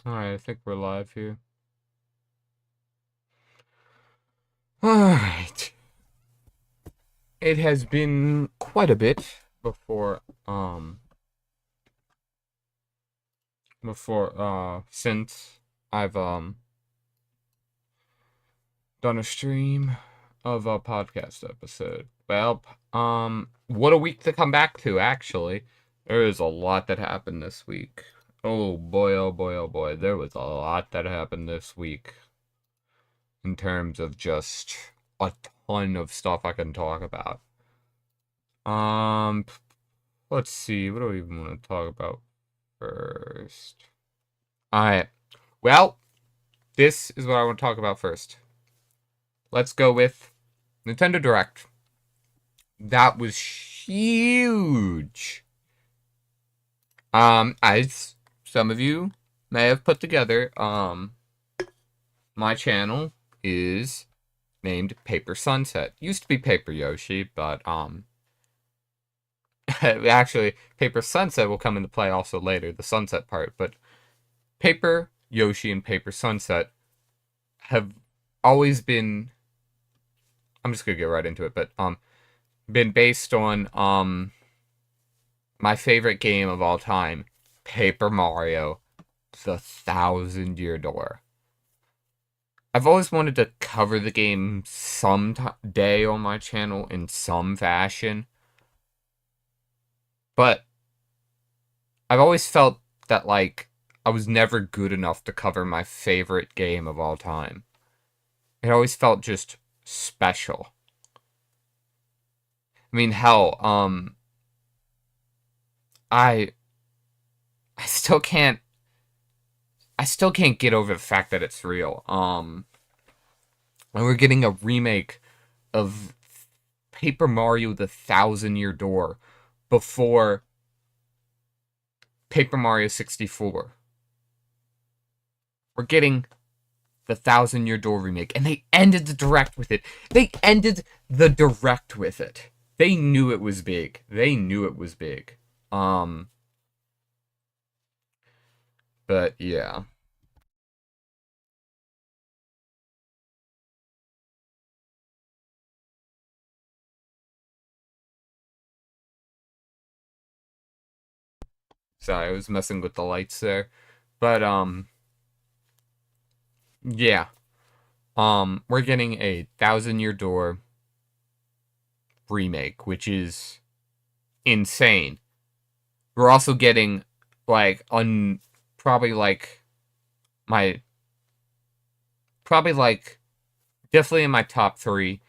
Alright, I think we're live here. Alright. It has been quite a bit before, since I've, done a stream of a podcast episode. Well, what a week to come back to, actually. There is a lot that happened this week. Oh boy, oh boy, oh boy. There was a lot that happened this week. In terms of just a ton of stuff I can talk about. Um, let's see. What do we even want to talk about first? Alright. Well, this is what I want to talk about first. Let's go with Nintendo Direct. That was huge. As some of you may have put together, my channel is named Paper Sunset. Used to be Paper Yoshi, but, actually, Paper Sunset will come into play also later, the sunset part, but Paper Yoshi and Paper Sunset have always been, I'm just gonna get right into it, but been based on my favorite game of all time, Paper Mario, The Thousand Year Door. I've always wanted to cover the game some day on my channel in some fashion, but I've always felt that, like, I was never good enough to cover my favorite game of all time. It always felt just special. I mean, hell, I I still can't get over the fact that it's real. And we're getting a remake of Paper Mario: The Thousand Year Door before Paper Mario 64. We're getting the Thousand Year Door remake, and they ended the direct with it. They ended the direct with it. They knew it was big. They knew it was big. But yeah. Sorry, I was messing with the lights there. But yeah. We're getting a Thousand Year Door remake, which is insane. We're also getting like probably like my probably like definitely in my top 3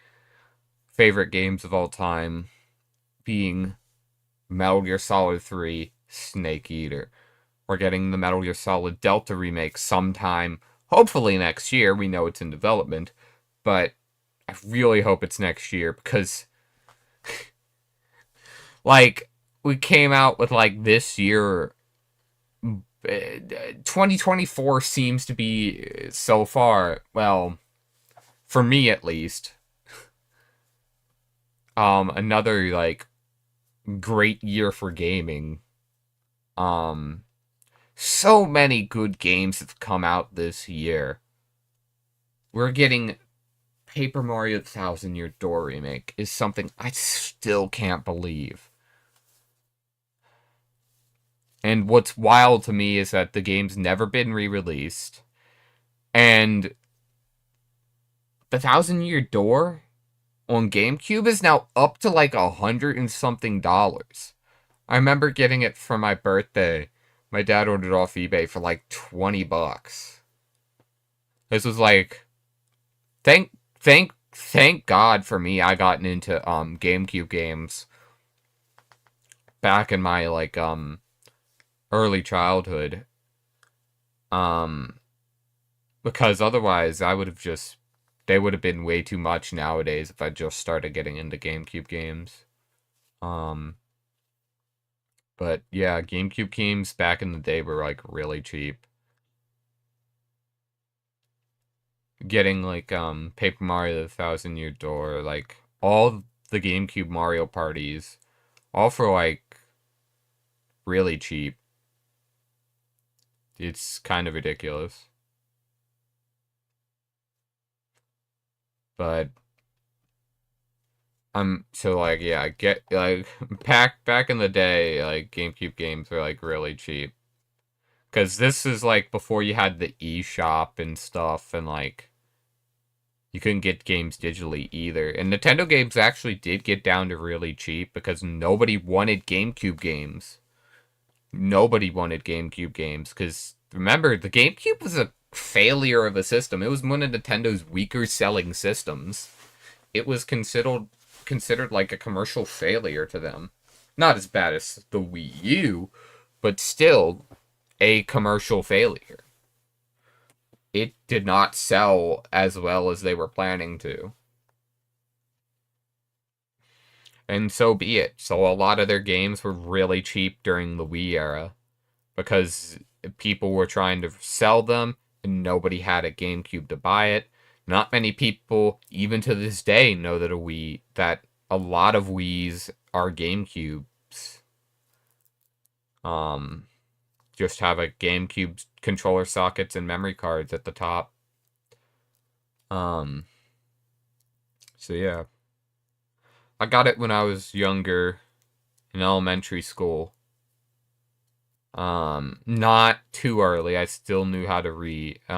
favorite games of all time, being Metal Gear Solid 3 Snake Eater. We're getting the Metal Gear Solid Delta remake sometime, hopefully next year. We know it's in development, but I really hope it's next year because like we came out with like this year 2024 seems to be so far, well, for me at least, another like great year for gaming. Um so many good games have come out this year. We're getting Paper Mario Thousand Year Door remake is something I still can't believe. And what's wild to me is that the game's never been re-released. And the Thousand Year Door on GameCube is now up to like $100 and something. I remember getting it for my birthday. My dad ordered it off eBay for like $20. This was like, thank God for me. I gotten into GameCube games back in my like early childhood. Um, because otherwise I would have just they would have been way too much nowadays if I just started getting into GameCube games. Um, but yeah, GameCube games back in the day were like really cheap. Getting like Paper Mario: The Thousand Year Door, like all the GameCube Mario parties, all for like really cheap. It's kind of ridiculous. But so like yeah, get like back in the day, like GameCube games were like really cheap. Cause this is like before you had the eShop and stuff, and like you couldn't get games digitally either. And Nintendo games actually did get down to really cheap because nobody wanted GameCube games. Nobody wanted GameCube games because remember, the GameCube was a failure of a system. It was one of Nintendo's weaker selling systems. It was considered like a commercial failure to them. Not as bad as the Wii U, but still a commercial failure. It did not sell as well as they were planning to. And so be it. So a lot of their games were really cheap during the Wii era because people were trying to sell them and nobody had a GameCube to buy it. Not many people, even to this day, know that a lot of Wii's are GameCubes. Just have a GameCube controller sockets and memory cards at the top. So yeah. I got it when I was younger in elementary school. Not too early. I still knew how to read. It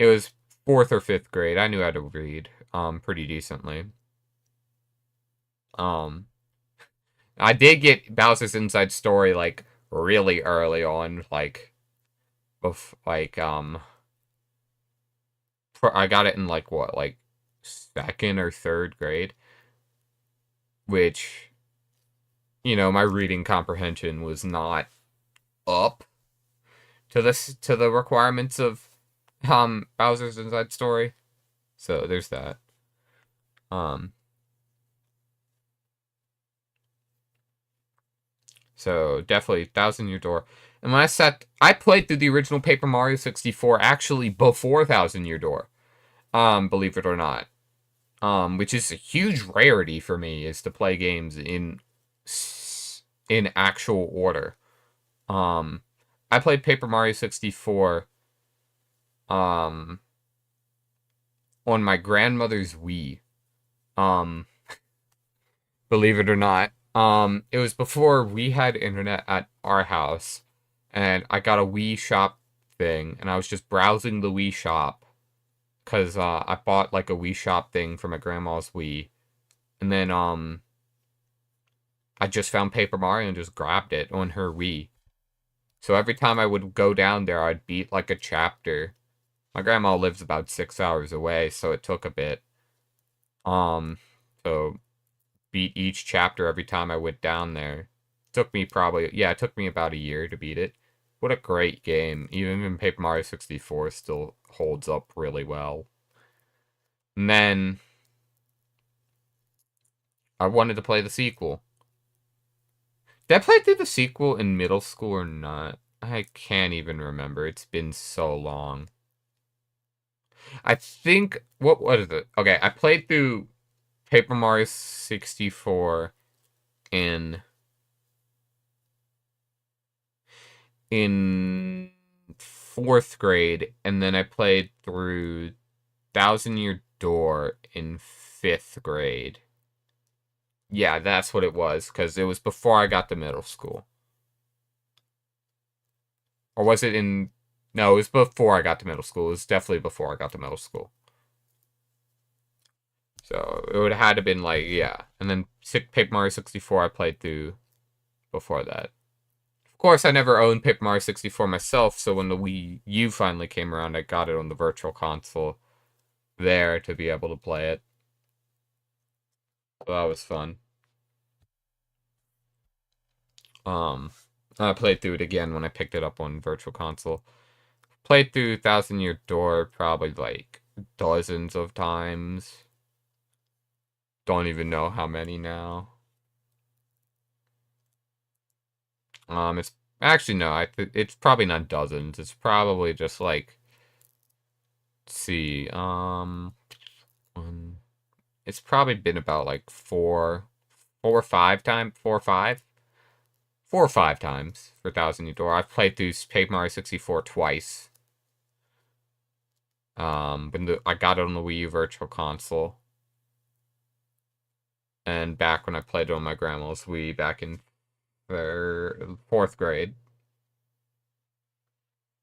was 4th or 5th grade. I knew how to read, pretty decently. I did get Bowser's Inside Story, like, really early on, like, I got it in, like, what, like, 2nd or 3rd grade, which, you know, my reading comprehension was not up to the requirements of, Bowser's Inside Story, so there's that. So definitely Thousand Year Door. And when I played through the original Paper Mario 64 actually before Thousand Year Door. Believe it or not. Which is a huge rarity for me, is to play games in actual order. I played Paper Mario 64 on my grandmother's Wii. Believe it or not. It was before we had internet at our house, and I got a Wii Shop thing, and I was just browsing the Wii Shop, because I bought like a Wii Shop thing for my grandma's Wii, and then I just found Paper Mario and just grabbed it on her Wii. So every time I would go down there, I'd beat like a chapter. My grandma lives about 6 hours away, so it took a bit. So beat each chapter every time I went down there. It took me about a year to beat it. What a great game. Even Paper Mario 64 still holds up really well. And then I wanted to play the sequel. Did I play through the sequel in middle school or not? I can't even remember. It's been so long. I think, what was it? Okay, I played through Paper Mario 64 in 4th grade, and then I played through Thousand Year Door in 5th grade. Yeah, that's what it was, because it was before I got to middle school. Or was it in... No, it was before I got to middle school. It was definitely before I got to middle school. So, it would have had to been like, yeah. And then Paper Mario 64 I played through before that. Of course, I never owned Paper Mario 64 myself, so when the Wii U finally came around, I got it on the Virtual Console there to be able to play it. So that was fun. I played through it again when I picked it up on Virtual Console. Played through Thousand Year Door probably like dozens of times. Don't even know how many now. It's actually no, it's probably not dozens. It's probably just like, let's see, it's probably been about like four or five. 4 or 5 times for Thousand Year Door. I've played through Paper Mario 64 twice. I got it on the Wii U Virtual Console. And back when I played it on my grandma's Wii back in 4th grade.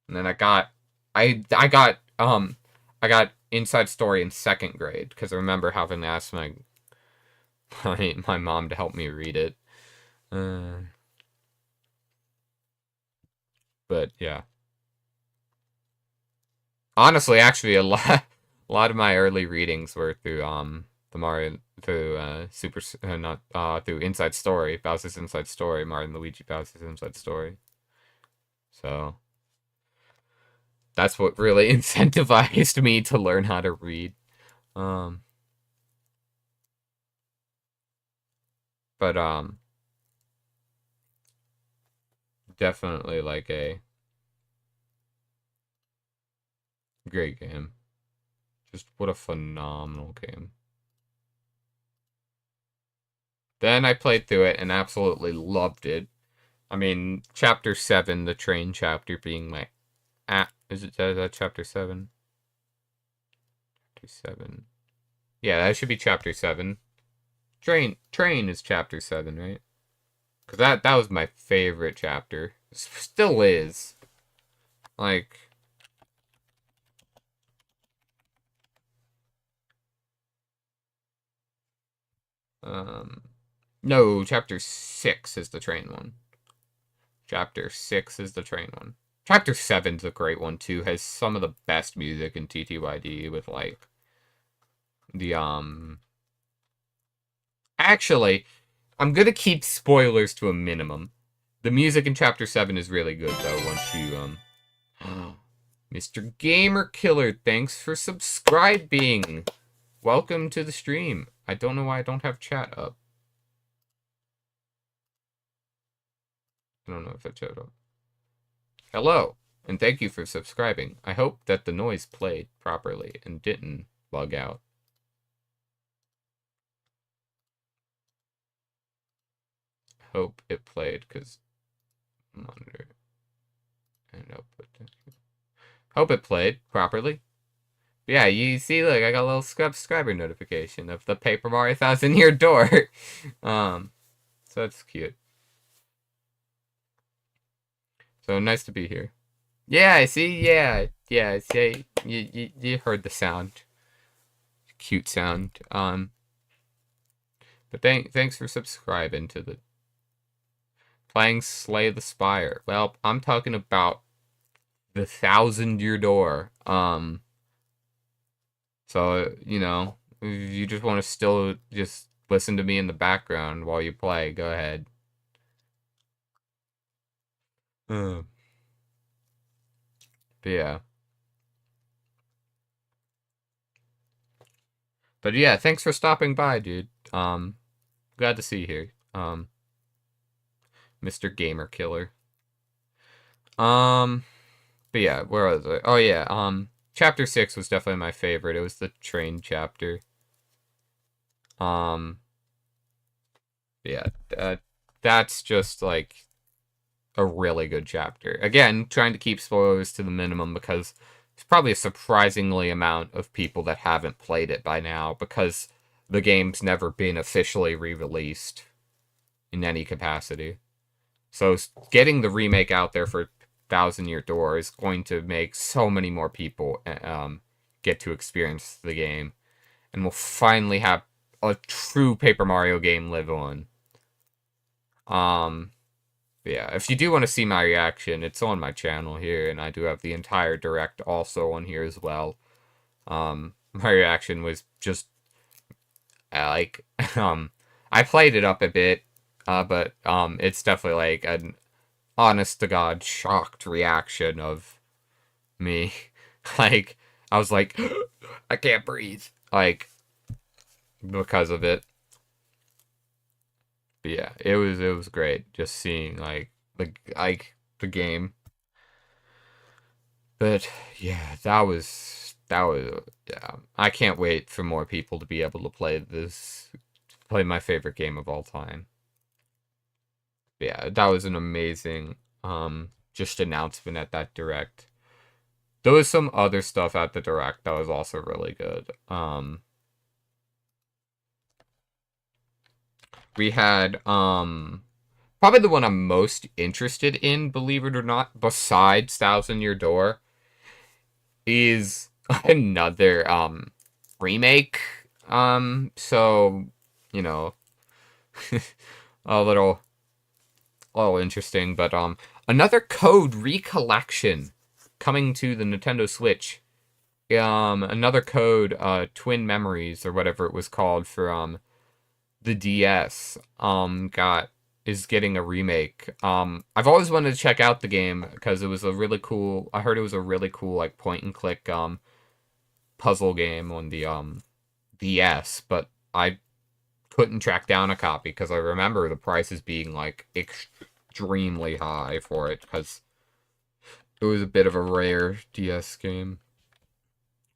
And then I got Inside Story in 2nd grade because I remember having to ask my mom to help me read it. But yeah. Honestly, actually, a lot of my early readings were through the Mario through through Inside Story, Bowser's Inside Story, Mario and Luigi Bowser's Inside Story. So that's what really incentivized me to learn how to read. But definitely like a great game. Just what a phenomenal game. Then I played through it and absolutely loved it. I mean, Chapter 7, the train chapter being my... is that Chapter 7? Chapter 7. Yeah, that should be Chapter 7. Train is Chapter 7, right? Because that was my favorite chapter. Still is. Like... No, Chapter 6 is the train one. Chapter 6 is the train one. Chapter 7's a great one, too. Has some of the best music in TTYD with, like, the, Actually, I'm gonna keep spoilers to a minimum. The music in Chapter 7 is really good, though, once you, Mr. Gamer Killer, thanks for subscribing! Welcome to the stream. I don't know why I don't have chat up. I don't know if it showed up. Hello, and thank you for subscribing. I hope that the noise played properly and didn't bug out. Hope it played, because monitor and output. Hope it played properly. Yeah, you see, look, I got a little subscriber notification of the Paper Mario Thousand Year Door. So that's cute. So nice to be here. Yeah, I see. Yeah. See, you heard the sound. Cute sound. But thanks for subscribing to the playing Slay the Spire. Well, I'm talking about the Thousand Year Door. So you know, if you just want to still just listen to me in the background while you play, go ahead. But yeah. But yeah, thanks for stopping by, dude. Glad to see you here. Mr. Gamer Killer. But yeah, where was I? Oh yeah, Chapter 6 was definitely my favorite. It was the train chapter. Yeah, that's just like a really good chapter. Again, trying to keep spoilers to the minimum because there's probably a surprisingly amount of people that haven't played it by now because the game's never been officially re-released in any capacity. So getting the remake out there for Thousand Year Door is going to make so many more people get to experience the game. And we'll finally have a true Paper Mario game live on. Yeah, if you do want to see my reaction, it's on my channel here, and I do have the entire direct also on here as well. My reaction was just like I played it up a bit, but it's definitely like an honest to God shocked reaction of me. Like I was like I can't breathe, like because of it. But yeah, it was great just seeing like the game. But yeah, that was yeah. I can't wait for more people to be able to play my favorite game of all time. Yeah, that was an amazing just announcement at that direct. There was some other stuff at the direct that was also really good. We had probably the one I'm most interested in, believe it or not, besides Thousand Year Door, is another remake. So, you know, a little interesting, but another Code recollection coming to the Nintendo Switch. Another Code, Twin Memories or whatever it was called for the DS. Is getting a remake. I've always wanted to check out the game because it was a really cool. I heard it was a really cool like point and click puzzle game on the DS, but I couldn't track down a copy because I remember the prices being like extremely high for it because it was a bit of a rare DS game.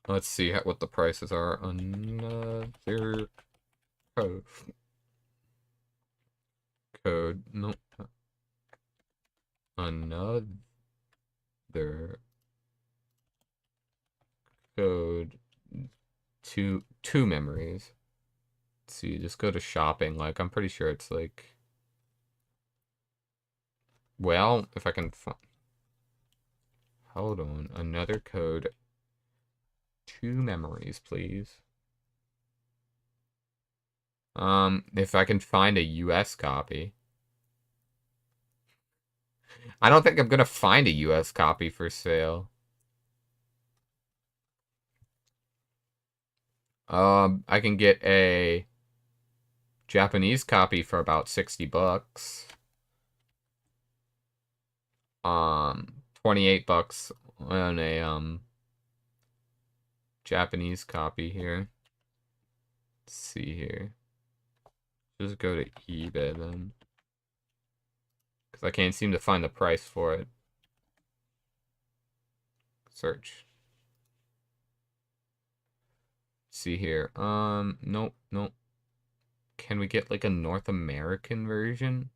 Let's see what the prices are. Another code. No. Another code. Two memories. Let's see, just go to shopping. Like, I'm pretty sure it's like. Well, if I can find. Hold on. Another code. Two memories, please. If I can find a US copy. I don't think I'm gonna find a US copy for sale. I can get a Japanese copy for about $60. 28 bucks on a Japanese copy here. Let's see here. Just go to eBay then. Because I can't seem to find the price for it. Search. See here. Nope, nope. Can we get like a North American version?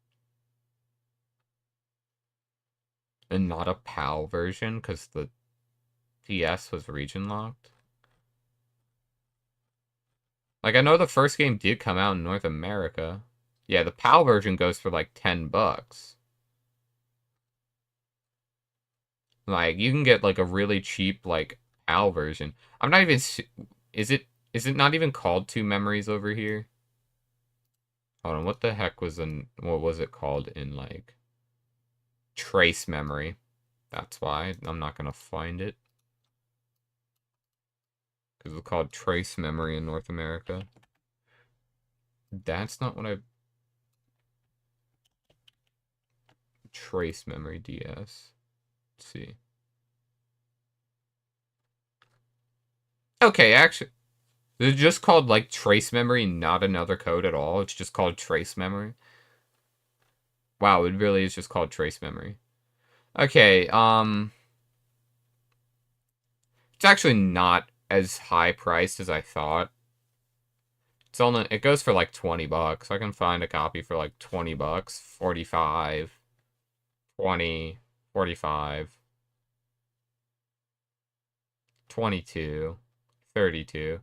And not a PAL version because the DS was region locked? Like, I know the first game did come out in North America. Yeah, the PAL version goes for like $10. Like, you can get like a really cheap like PAL version. I'm not even. Is it not even called Two Memories over here? Hold on, what the heck was what was it called in like Trace Memory? That's why I'm not gonna find it. Because it's called Trace Memory in North America. That's not what I... Trace Memory DS. Let's see. Okay, actually... It's just called, like, Trace Memory, not another code at all. It's just called Trace Memory. Wow, it really is just called Trace Memory. Okay, it's actually not as high priced as I thought. It goes for like $20. I can find a copy for like $20, 45, 20, 45, 22, 32.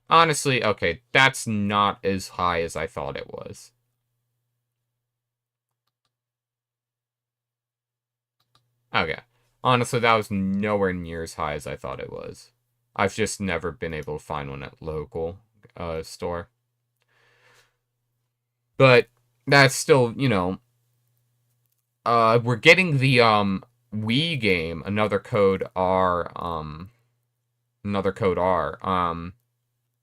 Honestly, okay, that's not as high as I thought it was. Okay. Honestly, that was nowhere near as high as I thought it was. I've just never been able to find one at local store. But that's still, we're getting the Wii game, Another Code R,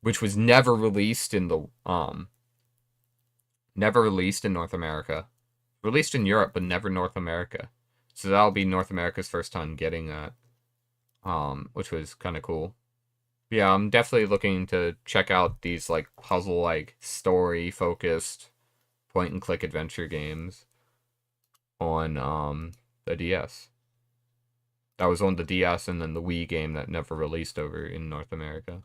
which was never released in North America. Released in Europe, but never North America. So that'll be North America's first time getting that. Which was kind of cool. Yeah, I'm definitely looking to check out these like puzzle like story focused point and click adventure games on the DS. That was on the DS and then the Wii game that never released over in North America.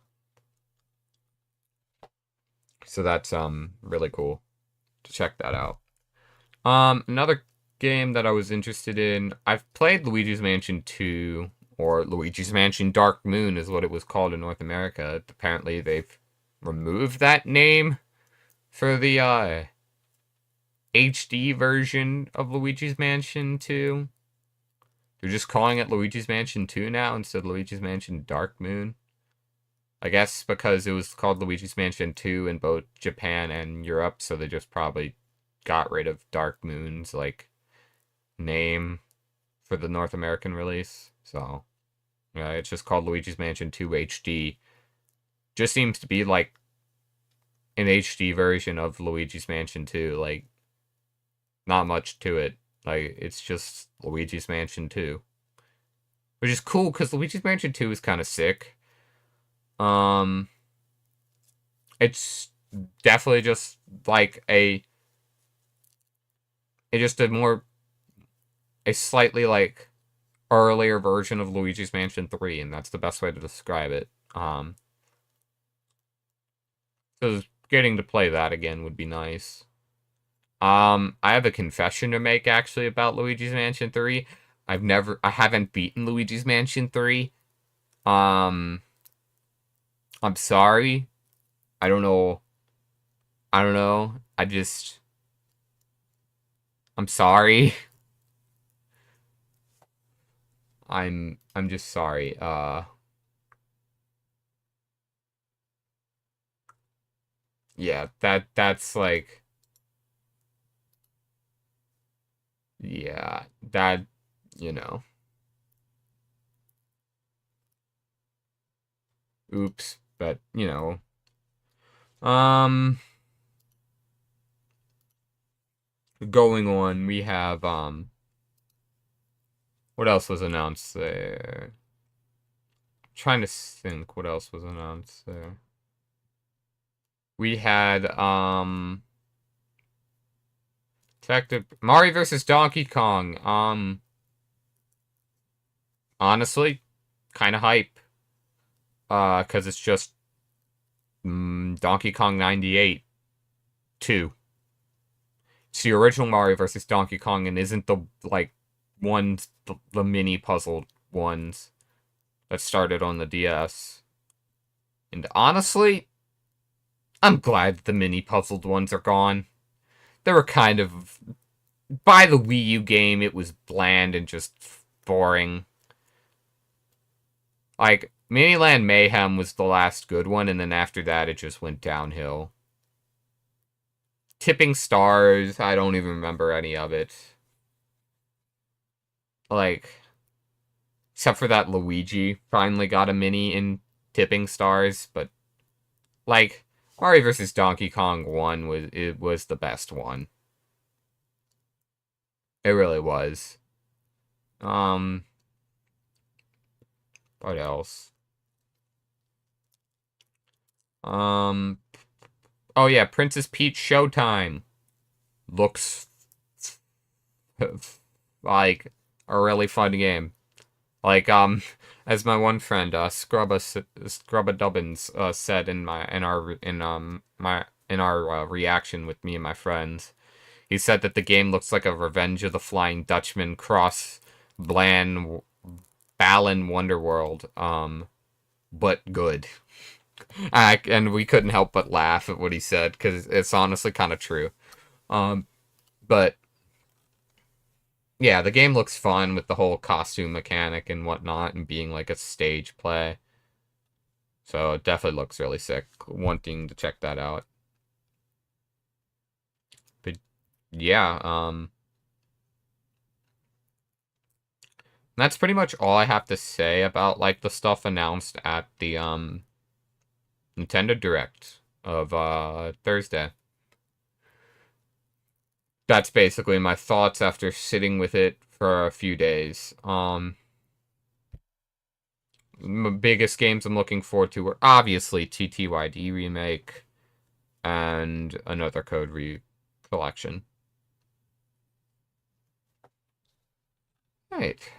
So that's really cool to check that out. Another game that I was interested in. I've played Luigi's Mansion 2, or Luigi's Mansion Dark Moon is what it was called in North America. Apparently they've removed that name for the HD version of Luigi's Mansion 2. They're just calling it Luigi's Mansion 2 now instead of Luigi's Mansion Dark Moon. I guess because it was called Luigi's Mansion 2 in both Japan and Europe, so they just probably got rid of Dark Moon's like name for the North American release. So, yeah, it's just called Luigi's Mansion 2 HD. Just seems to be like an HD version of Luigi's Mansion 2. Like, not much to it. Like, it's just Luigi's Mansion 2. Which is cool, because Luigi's Mansion 2 is kind of sick. It's definitely just like a slightly like earlier version of Luigi's Mansion 3, and that's the best way to describe it. So getting to play that again would be nice. I have a confession to make actually about Luigi's Mansion 3. I haven't beaten Luigi's Mansion 3. I'm sorry. I don't know. I'm sorry. I'm just sorry. Yeah, that's like, yeah, that, you know. Oops, but, um going on, we have what else was announced there? Trying to think what else was announced there. We had Detective Mario versus Donkey Kong. Honestly, kind of hype. Cuz it's just Donkey Kong 98 2. It's the original Mario versus Donkey Kong and isn't the like ones the mini puzzle ones that started on the DS. And honestly, I'm glad the mini puzzled ones are gone. They were kind of, by the Wii U game, it was bland and just boring. Like, Miniland Mayhem was the last good one, and then after that, it just went downhill. Tipping Stars, I don't even remember any of it. Like, except for that Luigi finally got a mini in Tipping Stars, but, like, Mario vs. Donkey Kong 1 was the best one. It really was. What else? Oh yeah, Princess Peach Showtime looks like a really fun game. Like as my one friend Scrubba Dubbins said in our reaction with me and my friends, he said that the game looks like a Revenge of the Flying Dutchman cross Balan Wonderworld, but good. And we couldn't help but laugh at what he said because it's honestly kind of true. But yeah, the game looks fun with the whole costume mechanic and whatnot, and being like a stage play. So it definitely looks really sick. Wanting to check that out. But yeah, that's pretty much all I have to say about like the stuff announced at the Nintendo Direct of Thursday. That's basically my thoughts after sitting with it for a few days. Biggest games I'm looking forward to are obviously TTYD remake and another Code collection. Right.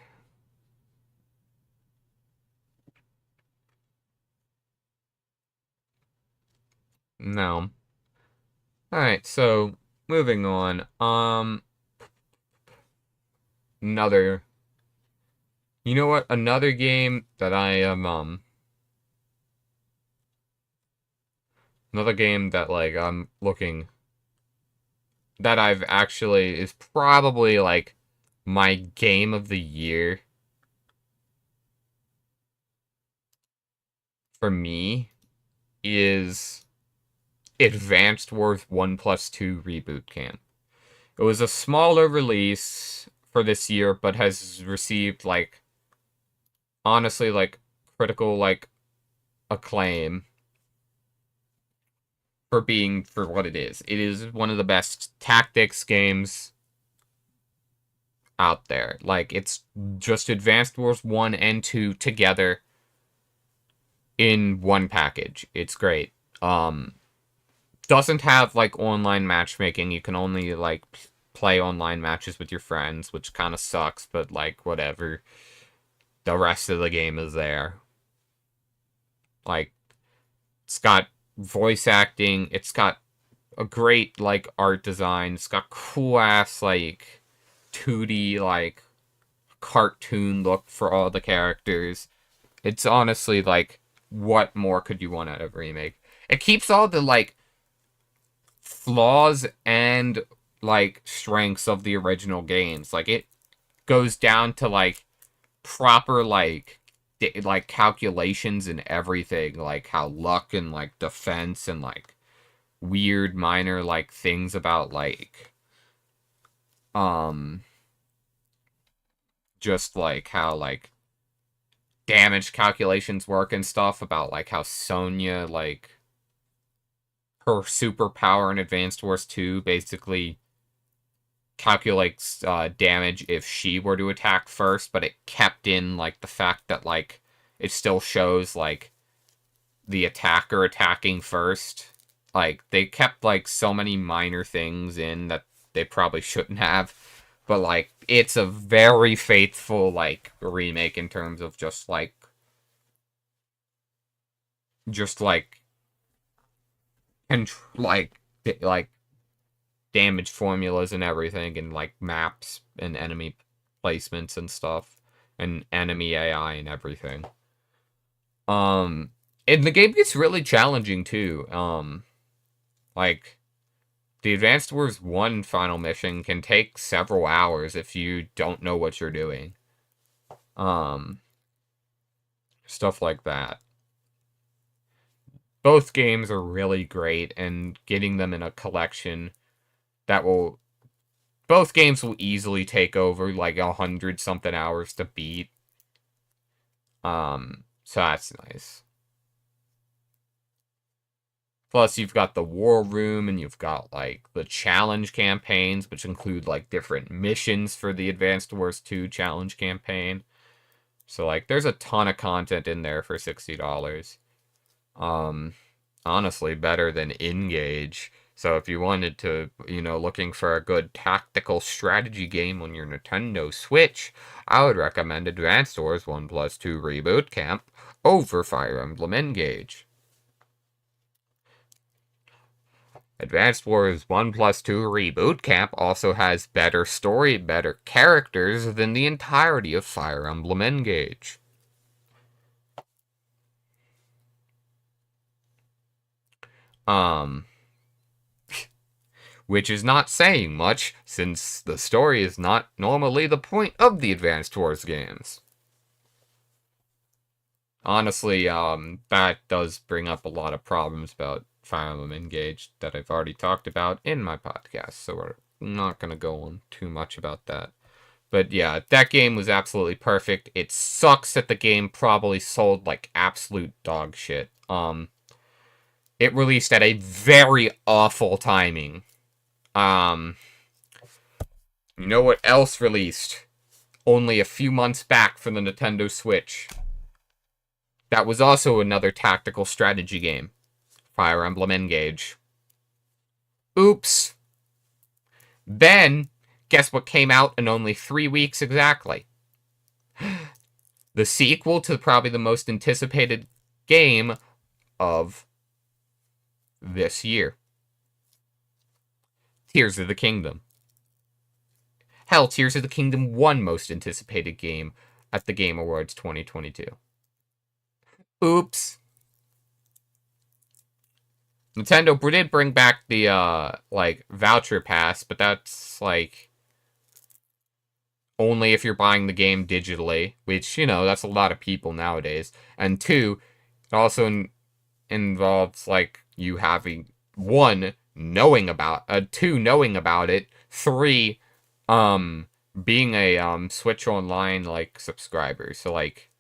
No. Alright, so moving on. another... You know what? Another game that I am, another game that, like, I'm looking... That I've actually... is probably, like, my game of the year. For me, is Advanced Wars 1+2 Reboot Camp. It was a smaller release for this year, but has received, like, honestly, like, critical, like, acclaim for being for what it is. It is one of the best tactics games out there. Like, it's just Advanced Wars 1 and 2 together in one package. It's great. Doesn't have, like, online matchmaking. You can only, like, play online matches with your friends, which kind of sucks, but, like, whatever. The rest of the game is there. Like, it's got voice acting. It's got a great, like, art design. It's got cool-ass, like, 2D, like, cartoon look for all the characters. It's honestly, like, what more could you want out of a remake? It keeps all the, like, flaws and, like, strengths of the original games. Like, it goes down to, like, proper, like calculations and everything, like how luck and, like, defense and, like, weird minor, like, things about, like, just, like, how, like, damage calculations work and stuff, about, like, how Sonya, like, her superpower in Advanced Wars 2 basically calculates damage if she were to attack first, but it kept in, like, the fact that, like, it still shows, like, the attacker attacking first. Like, they kept, like, so many minor things in that they probably shouldn't have. But, like, it's a very faithful, like, remake in terms of just, like, and, like, damage formulas and everything, and, like, maps and enemy placements and stuff, and enemy AI and everything. And the game gets really challenging, too. Like, the Advanced Wars 1 final mission can take several hours if you don't know what you're doing. Stuff like that. Both games are really great, and getting them in a collection that will... Both games will easily take over, like, 100-something hours to beat. So that's nice. Plus, you've got the War Room, and you've got, like, the challenge campaigns, which include, like, different missions for the Advanced Wars 2 challenge campaign. So, like, there's a ton of content in there for $60. Honestly, better than Engage. So if you wanted to, you know, looking for a good tactical strategy game on your Nintendo Switch, I would recommend Advanced Wars 1+2 Reboot Camp over Fire Emblem Engage. Advanced Wars 1+2 Reboot Camp also has better story, better characters than the entirety of Fire Emblem Engage. Which is not saying much, since the story is not normally the point of the Advanced Wars games. Honestly, that does bring up a lot of problems about Fire Emblem Engage that I've already talked about in my podcast, so we're not going to go on too much about that. But yeah, that game was absolutely perfect. It sucks that the game probably sold like absolute dog shit. It released at a very awful timing. You know what else released only a few months back for the Nintendo Switch? That was also another tactical strategy game. Fire Emblem Engage. Oops. Then, guess what came out in only 3 weeks exactly? The sequel to probably the most anticipated game of this year. Tears of the Kingdom. Hell, Tears of the Kingdom won most anticipated game at the Game Awards 2022. Oops. Nintendo did bring back the, like, voucher pass, but that's, like, only if you're buying the game digitally, which, you know, that's a lot of people nowadays. And two, it also involves, like, you having, one, knowing about, two, knowing about it, three, being a, Switch Online, like, subscriber. So, like,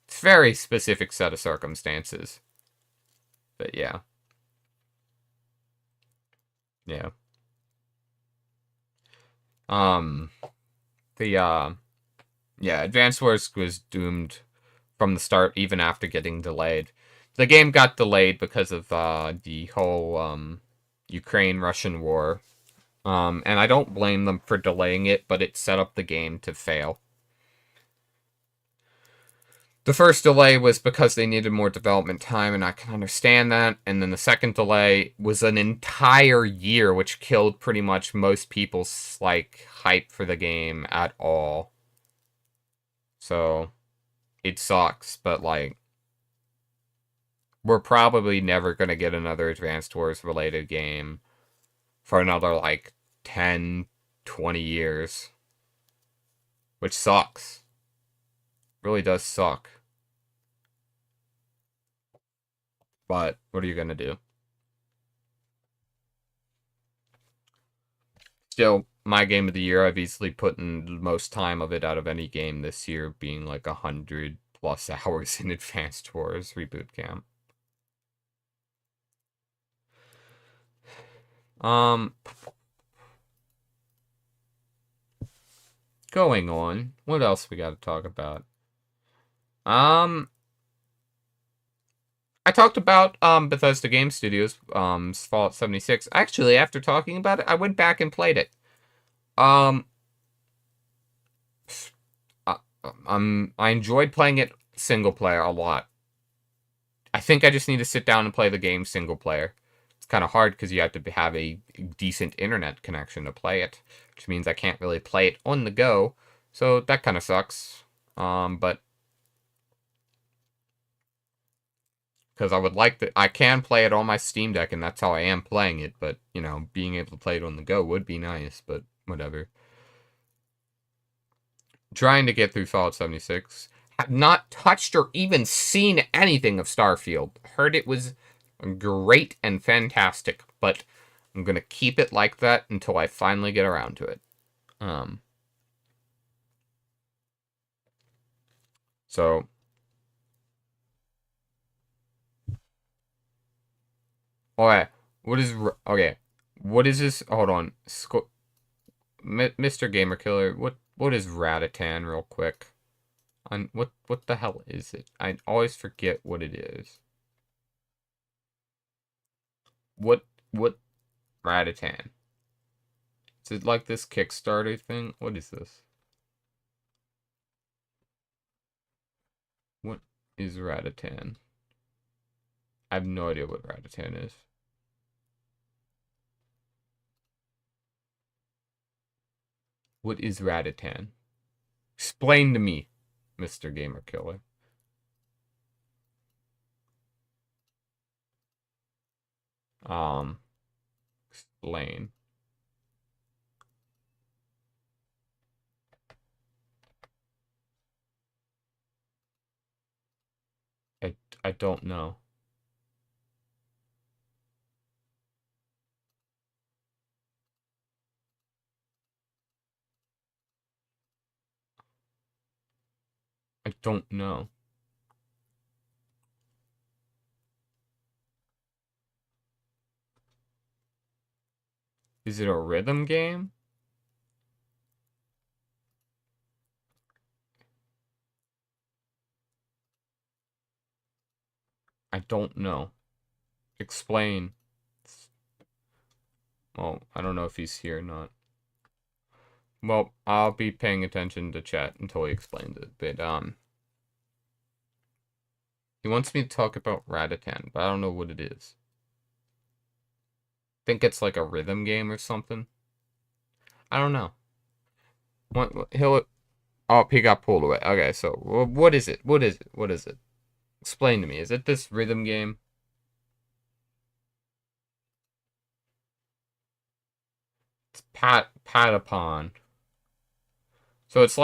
it's a very specific set of circumstances. But, yeah. Yeah. Yeah, Advance Wars was doomed from the start, even after getting delayed. The game got delayed because of, the whole, Ukraine-Russian war. And I don't blame them for delaying it, but it set up the game to fail. The first delay was because they needed more development time, and I can understand that. And then the second delay was an entire year, which killed pretty much most people's, like, hype for the game at all. So, it sucks, but, like, we're probably never going to get another Advanced Wars related game for another, like, 10, 20 years. Which sucks. Really does suck. But, what are you going to do? Still, my game of the year, I've easily put in the most time of it out of any game this year, being like 100 plus hours in Advanced Wars Reboot Camp. Going on. What else we got to talk about? I talked about Bethesda Game Studios, Fallout 76. Actually, after talking about it, I went back and played it. I enjoyed playing it single player a lot. I think I just need to sit down and play the game single player. It's kind of hard because you have to have a decent internet connection to play it, which means I can't really play it on the go. So that kind of sucks. But because I would like to, I can play it on my Steam Deck, and that's how I am playing it. But, you know, being able to play it on the go would be nice, but whatever. Trying to get through Fallout 76. Have not touched or even seen anything of Starfield. Heard it was great and fantastic, but I'm gonna keep it like that until I finally get around to it. So... Okay, what is... Okay, what is this? Hold on. Mr. Gamer Killer, what is Ratatan, real quick? What the hell is it? I always forget what it is. What Ratatan? Is it like this Kickstarter thing? What is this? What is Ratatan? I have no idea what Ratatan is. What is Ratatan? Explain to me, Mr. Gamer Killer. Explain. I don't know. I don't know. Is it a rhythm game? I don't know. Explain. Well, I don't know if he's here or not. Well, I'll be paying attention to chat until he explains it. But, he wants me to talk about Ratatan, but I don't know what it is. Think it's like a rhythm game or something? I don't know. He'll... Oh, he got pulled away. Okay, so what is it? What is it? What is it? Explain to me. Is it this rhythm game? It's Patapon. So it's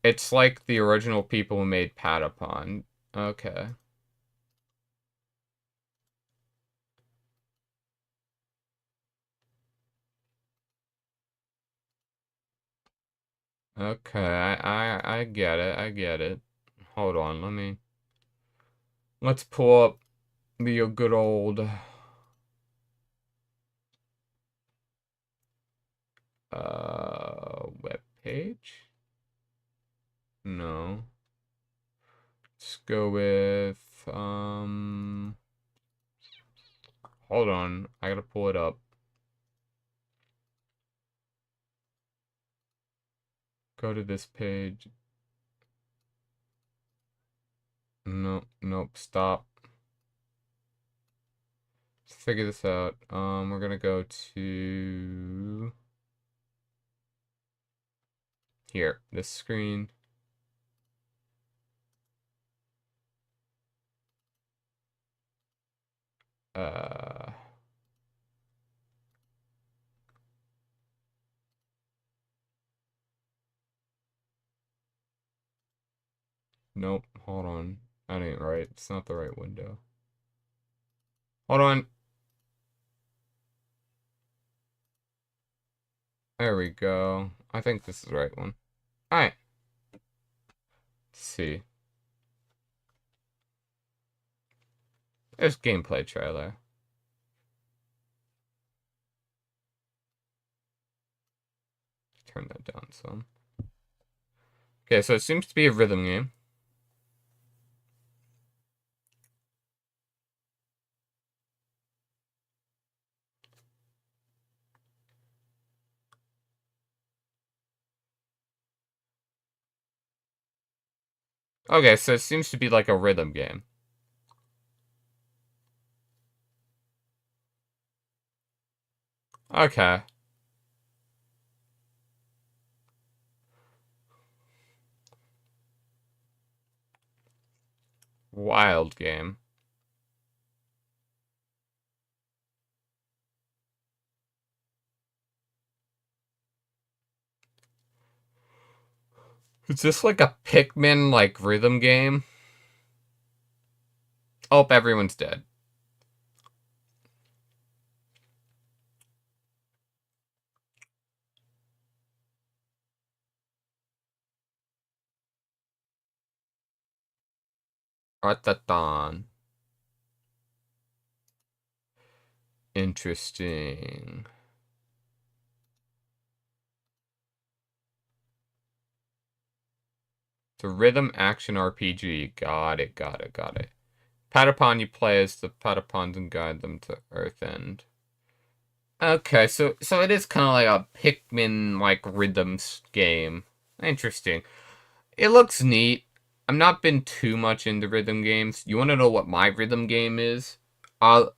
it's like the original people who made Patapon. Okay. Okay, I get it. I get it. Hold on, let's pull up the good old web page. No. Let's go with hold on. I gotta pull it up. Go to this page. Nope, nope, stop. Let's figure this out. We're gonna go to here, this screen. Uh, nope, hold on. That ain't right. It's not the right window. Hold on. There we go. I think this is the right one. Alright. Let's see. There's gameplay trailer. Turn that down some. Okay, so it seems to be a rhythm game. Okay, so it seems to be like a rhythm game. Okay. Wild game. Is this like a Pikmin, like, rhythm game? Oh, everyone's dead. Ratathon. Interesting. It's a rhythm action RPG. Got it, got it, got it. Patapon, you play as the Patapons and guide them to Earth End. Okay, so it is kind of like a Pikmin like rhythms game. Interesting. It looks neat. I've not been too much into rhythm games. You want to know what my rhythm game is? I'll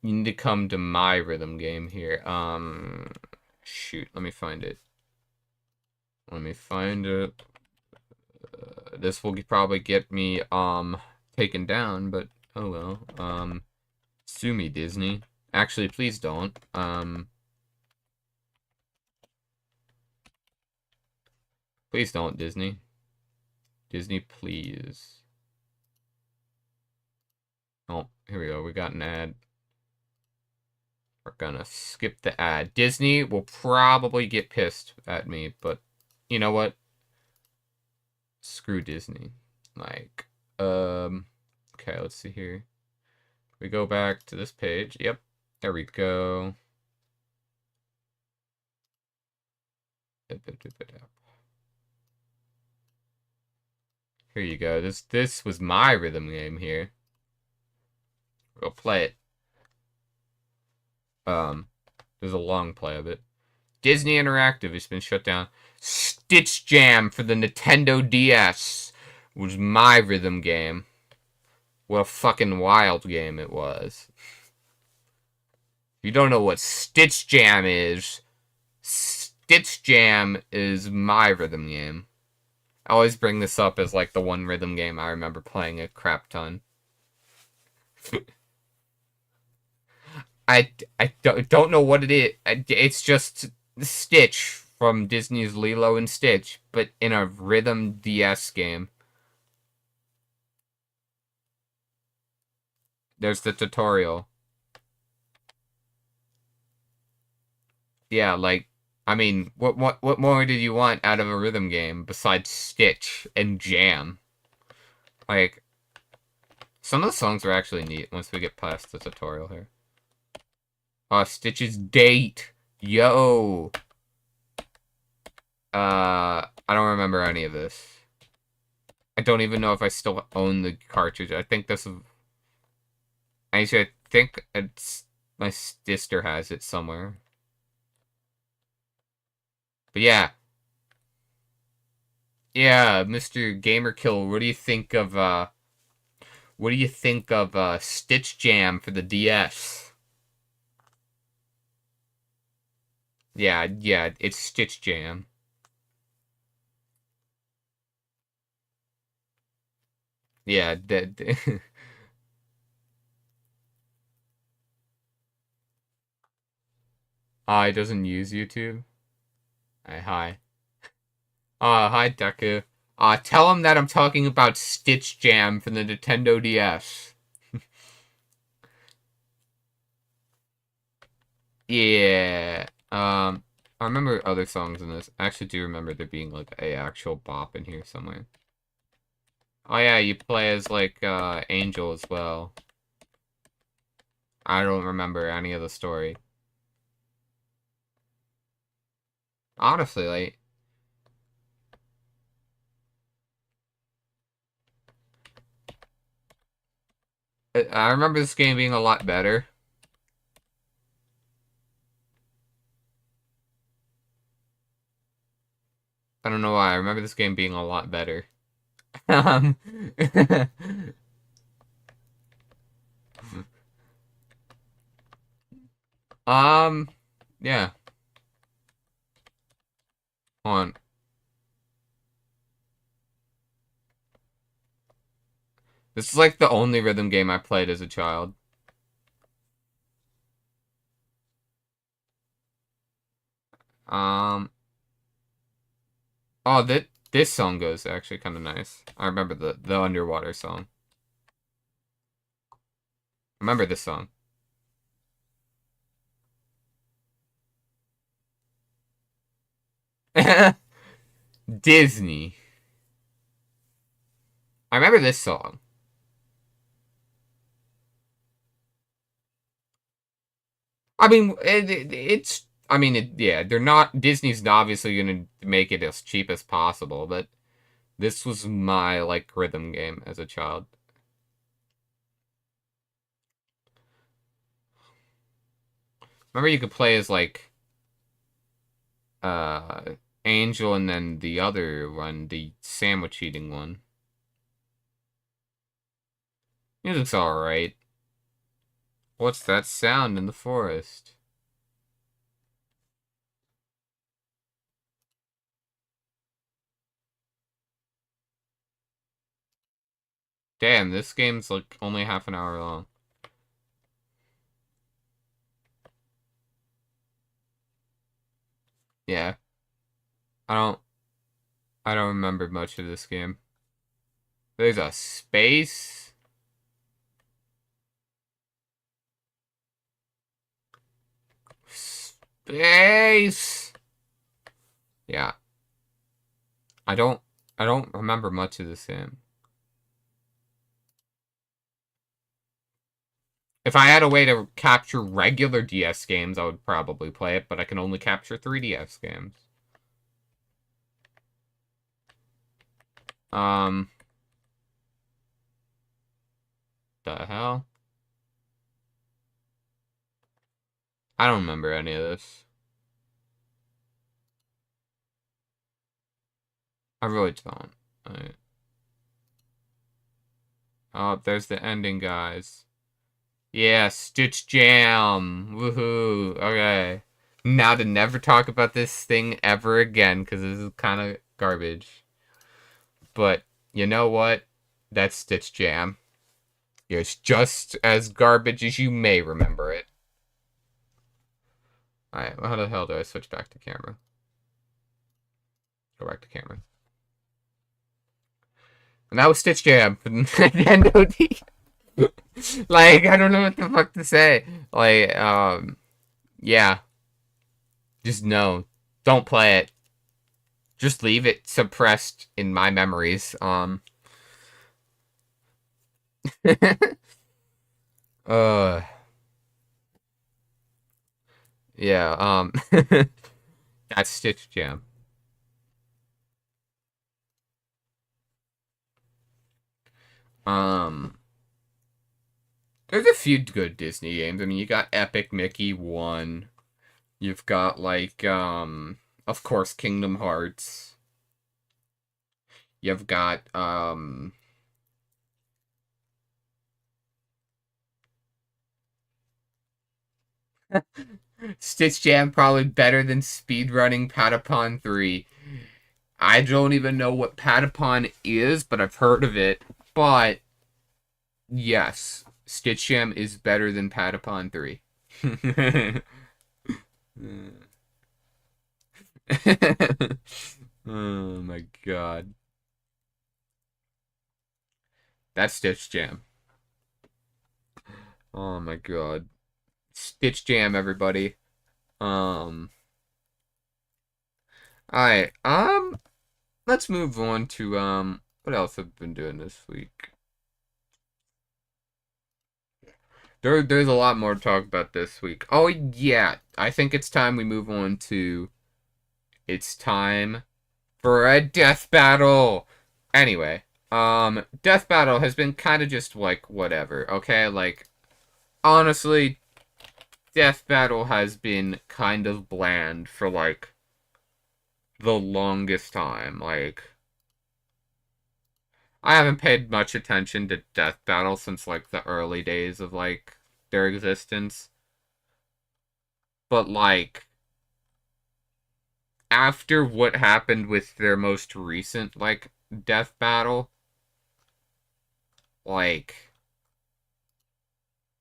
you need to come to my rhythm game here. Shoot, let me find it. Let me find it. This will probably get me taken down, but oh well. Sue me, Disney. Actually, please don't. Please don't, Disney. Disney, please. Oh, here we go. We got an ad. We're gonna skip the ad. Disney will probably get pissed at me, but you know what? Screw Disney. Like, okay, let's see here. We go back to this page. Yep, there we go. Here you go. This was my rhythm game here. We'll play it. There's a long play of it. Disney Interactive has been shut down. Stitch Jam for the Nintendo DS was my rhythm game. What a fucking wild game it was. If you don't know what Stitch Jam is, Stitch Jam is my rhythm game. I always bring this up as like the one rhythm game I remember playing a crap ton. I don't know what it is. It's just Stitch from Disney's Lilo and Stitch, but in a rhythm DS game. There's the tutorial. Yeah, like I mean, what more did you want out of a rhythm game besides Stitch and Jam? Like some of the songs are actually neat once we get past the tutorial here. Stitch's date. Yo. I don't remember any of this. I don't even know if I still own the cartridge. I think this is. Actually, I think it's my sister has it somewhere. But yeah, Mr. Gamerkill. What do you think of Stitch Jam for the DS? Yeah, it's Stitch Jam. Yeah, that. He doesn't use YouTube. Hi. Hi, Deku. Tell him that I'm talking about Stitch Jam for the Nintendo DS. Yeah. I remember other songs in this. I actually do remember there being like a actual bop in here somewhere. Oh yeah, you play as like Angel as well. I don't remember any of the story. Honestly, like I remember this game being a lot better. I don't know why. I remember this game being a lot better. um, um, yeah. Hold on. This is like the only rhythm game I played as a child. Um, oh, this song goes actually kind of nice. I remember the underwater song. Remember this song. Disney. I remember this song. I mean, it's. I mean, yeah, they're not. Disney's obviously gonna make it as cheap as possible, but this was my like rhythm game as a child. Remember, you could play as like uh Angel and then the other one, the sandwich eating one. Music's alright. What's that sound in the forest? Damn, this game's like only half an hour long. Yeah, I don't I don't remember much of this game. There's a space. Space. Yeah, I don't I don't remember much of this game. If I had a way to capture regular DS games, I would probably play it, but I can only capture 3DS games. Um, the hell? I don't remember any of this. I really don't. Oh, there's the ending, guys. Yeah, Stitch Jam. Woohoo. Okay. Now to never talk about this thing ever again, because this is kind of garbage. But you know what? That's Stitch Jam. It's just as garbage as you may remember it. Alright, well, how the hell do I switch back to camera? Go back to camera. And that was Stitch Jam for Nintendo D. Like, I don't know what the fuck to say. Like, yeah. Just no. Don't play it. Just leave it suppressed in my memories. uh, yeah, that's Stitch Jam. Um, there's a few good Disney games. I mean, you got Epic Mickey 1. You've got, like, of course, Kingdom Hearts. You've got, Stitch Jam probably better than speedrunning Patapon 3. I don't even know what Patapon is, but I've heard of it. But, yes, Stitch Jam is better than Patapon 3. Oh my god. That's Stitch Jam. Oh my god. Stitch Jam, everybody. Alright, let's move on to, what else have I been doing this week? There's a lot more to talk about this week. Oh, yeah. I think it's time we move on to, it's time for a death battle. Anyway, death battle has been kind of just, like, whatever, okay? Like, honestly, death battle has been kind of bland for, like, the longest time. Like, I haven't paid much attention to death battle since, like, the early days of, like, their existence. But, like, after what happened with their most recent, like, death battle, like,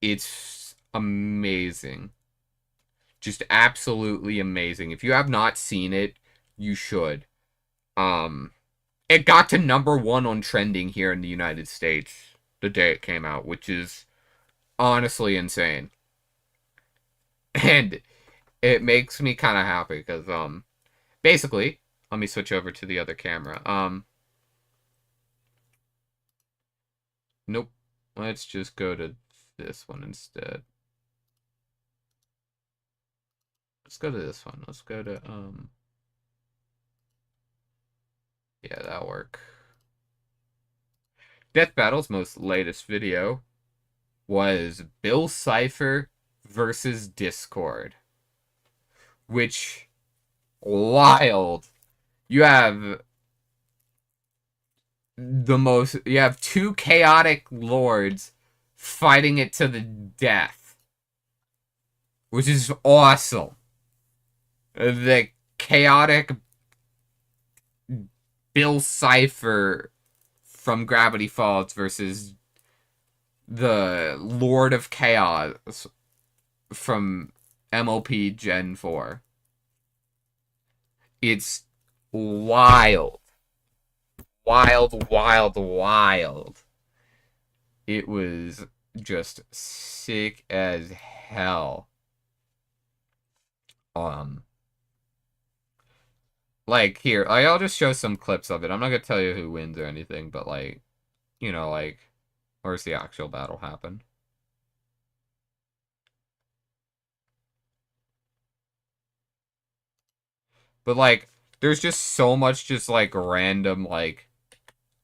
it's amazing. Just absolutely amazing. If you have not seen it, you should. Um, it got to #1 on trending here in the United States the day it came out, which is honestly insane. And it makes me kind of happy because, basically, let me switch over to the other camera. Nope. Let's just go to this one instead. Let's go to this one. Let's go to, yeah, that'll work. Death Battle's most latest video was Bill Cipher versus Discord. Which, wild. You have you have two chaotic lords fighting it to the death. Which is awesome. The chaotic Bill Cipher from Gravity Falls versus the Lord of Chaos from MOP Gen 4. It's wild. Wild, wild, wild. It was just sick as hell. Like, here, I'll just show some clips of it. I'm not gonna tell you who wins or anything, but, like, you know, like, where's the actual battle happen? But, like, there's just so much just, like, random, like,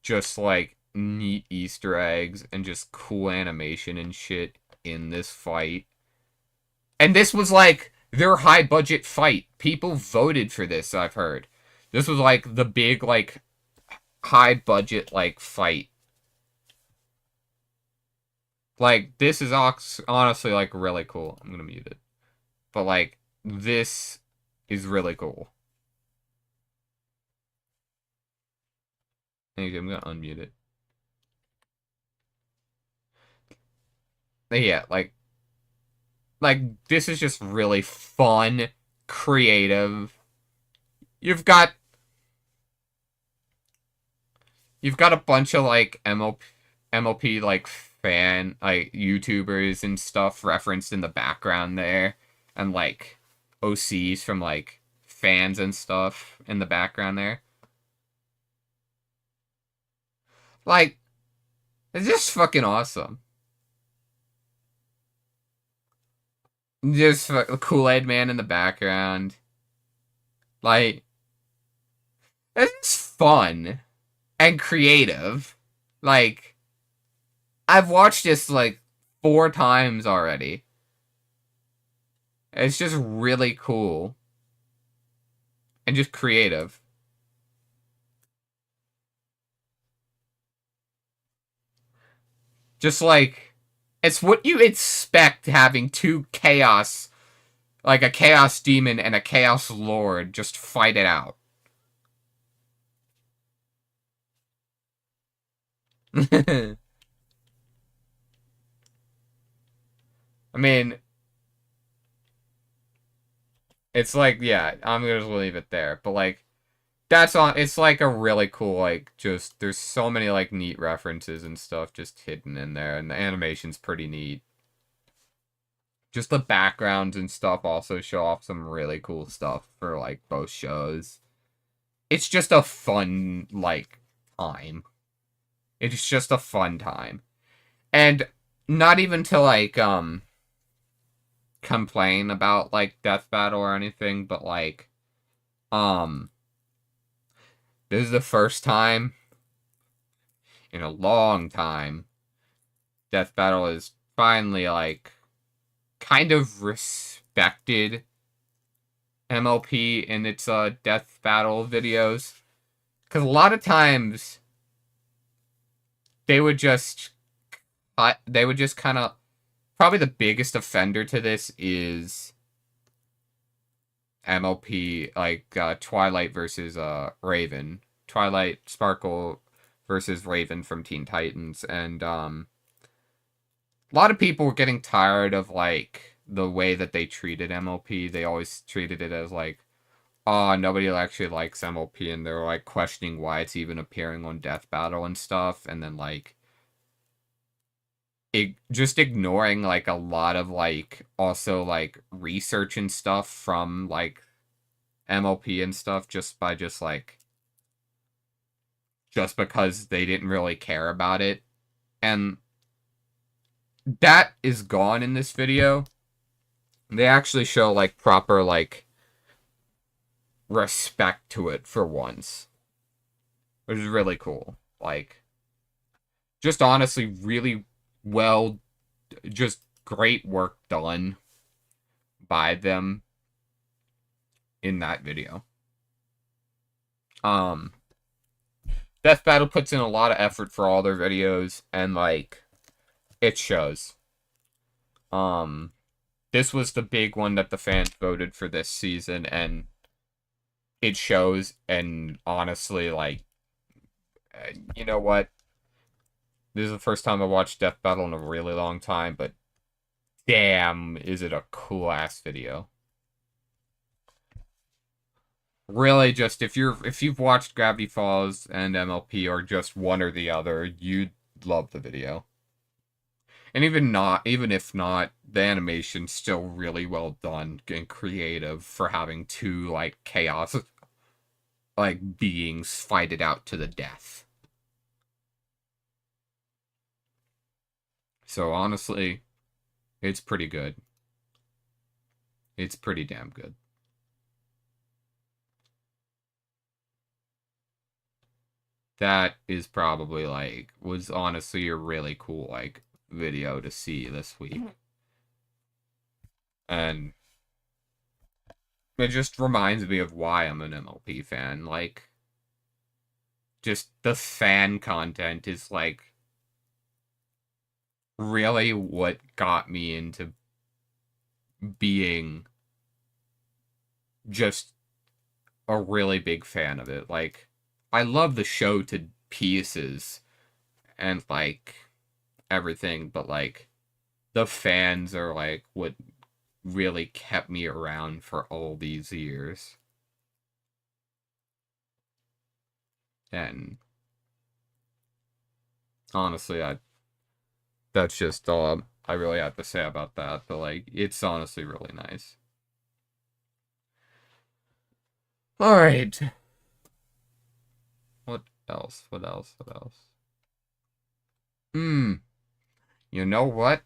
just, like, neat Easter eggs and just cool animation and shit in this fight. And this was, like, their high-budget fight. People voted for this, I've heard. This was, like, the big, like, high-budget, like, fight. Like, this is honestly, like, really cool. I'm gonna mute it. But, like, this is really cool. Thank you, I'm gonna unmute it. Yeah, like, this is just really fun, creative. You've got you've got a bunch of like MLP like fan like YouTubers and stuff referenced in the background there, and like OCs from like fans and stuff in the background there. Like, it's just fucking awesome. Just Kool-Aid Man in the background. Like, it's fun and creative. Like, I've watched this like 4 times already. It's just really cool and just creative. Just like, it's what you expect having two chaos, like a chaos demon and a chaos lord, just fight it out. I mean, it's like, yeah, I'm gonna just leave it there. But like, that's on. It's like a really cool, like, just there's so many like neat references and stuff just hidden in there, and the animation's pretty neat. Just the backgrounds and stuff also show off some really cool stuff for like both shows. It's just a fun like time. It's just a fun time. And not even to like complain about like Death Battle or anything, but like um this is the first time in a long time Death Battle is finally like kind of respected MLP in its Death Battle videos. Cause a lot of times they would just kind of probably the biggest offender to this is MLP like Twilight versus Raven. Twilight Sparkle versus Raven from Teen Titans, and a lot of people were getting tired of like the way that they treated MLP. They always treated it as like, oh, nobody actually likes MLP, and they're like questioning why it's even appearing on Death Battle and stuff, and then like just ignoring like a lot of like also like research and stuff from like MLP and stuff just by just because they didn't really care about it. And that is gone in this video. They actually show like proper like respect to it for once, which is really cool. Like, just honestly really well, just great work done by them in that video. Death Battle puts in a lot of effort for all their videos, and like it shows. This was the big one that the fans voted for this season, and it shows. And honestly, like, you know what? This is the first time I watched Death Battle in a really long time, but damn, is it a cool ass video. Really, just if you've watched Gravity Falls and MLP or just one or the other, you'd love the video. And even if not, the animation's still really well done and creative for having two like chaos like beings fight it out to the death. So honestly, it's pretty good. It's pretty damn good. That is probably like was honestly a really cool like video to see this week. And it just reminds me of why I'm an MLP fan. Like, just the fan content is like really what got me into being just a really big fan of it. Like, I love the show to pieces and, like, everything, but, like, the fans are, like, what really kept me around for all these years. And honestly, that's just all I really have to say about that. But, like, it's honestly really nice. Alright. What else? What else? What else? You know what?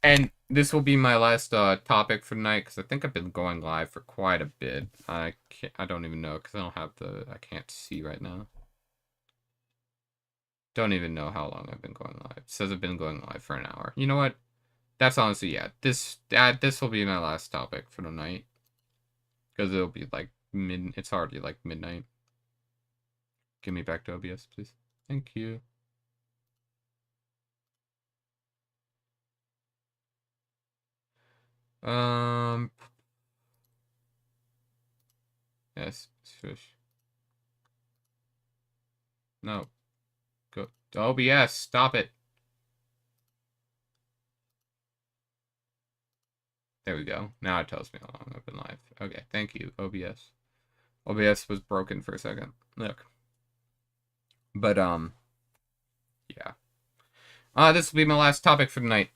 And this will be my last topic for tonight, because I think I've been going live for quite a bit. I don't even know, because I can't see right now. Don't even know how long I've been going live. It says I've been going live for an hour. You know what? That's honestly, yeah. This will be my last topic for the night, because it'll be like it's already like midnight. Give me back to OBS, please. Thank you. Yes, shush. No. Go. OBS, stop it. There we go. Now it tells me how long I've been live. Okay, thank you, OBS. OBS was broken for a second. Look. But, yeah. This will be my last topic for tonight.